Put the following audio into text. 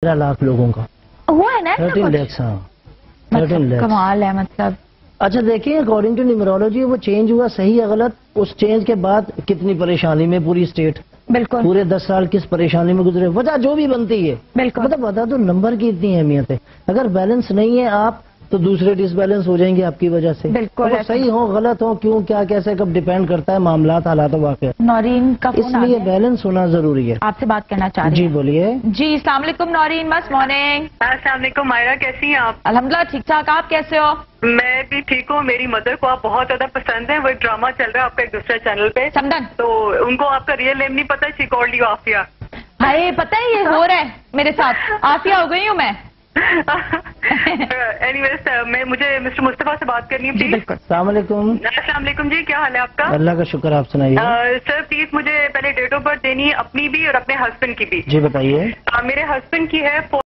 13 लाख लोगों का हुआ है ना 13 lakhs। हाँ 13 lakhs कमाल है मतलब। अच्छा देखिए, अकॉर्डिंग टू न्यूमरोलॉजी वो चेंज हुआ सही या गलत, उस चेंज के बाद कितनी परेशानी में पूरी स्टेट, बिल्कुल पूरे 10 साल किस परेशानी में गुजरे, वजह जो भी बनती है बिल्कुल मतलब बता दो नंबर की इतनी अहमियत है। अगर बैलेंस नहीं है आप तो दूसरे डिसबैलेंस हो जाएंगे आपकी वजह से। बिल्कुल वो सही हो गलत हो क्यों क्या कैसे कब डिपेंड करता है मामलात हालात वाक़या, नौरीन का फोन आ इसलिए गया। बैलेंस होना जरूरी है। आपसे बात करना चाह रही जी हूँ। बोलिए। जी अस्सलाम वालेकुम नौरीन, मस्त मॉर्निंग। अस्सलाम वालेकुम मायरा, कैसी हैं आप? अल्हम्दुलिल्लाह ठीक ठाक, आप कैसे हो? मैं भी ठीक हूँ। मेरी मदर को आप बहुत ज्यादा पसंद है, वो एक ड्रामा चल रहा है आपका एक दूसरे चैनल पे, समदन। तो उनको आपका रियल नेम नहीं पता, शी कॉल्ड यू आफिया। हाय पता है ये हो रहा है मेरे साथ, आफिया हो गई हूँ मैं। एनीवेज मुझे मिस्टर मुस्तफा से बात करनी है जी प्लीज। बिल्कुल। अस्सलाम वालेकुम। अस्सलाम वालेकुम जी, क्या हाल है आपका? अल्लाह का शुक्र, आप सुनाइए। सर प्लीज मुझे पहले डेट ऑफ बर्थ देनी है, अपनी भी और अपने हस्बैंड की भी। जी बताइए। मेरे हस्बैंड की है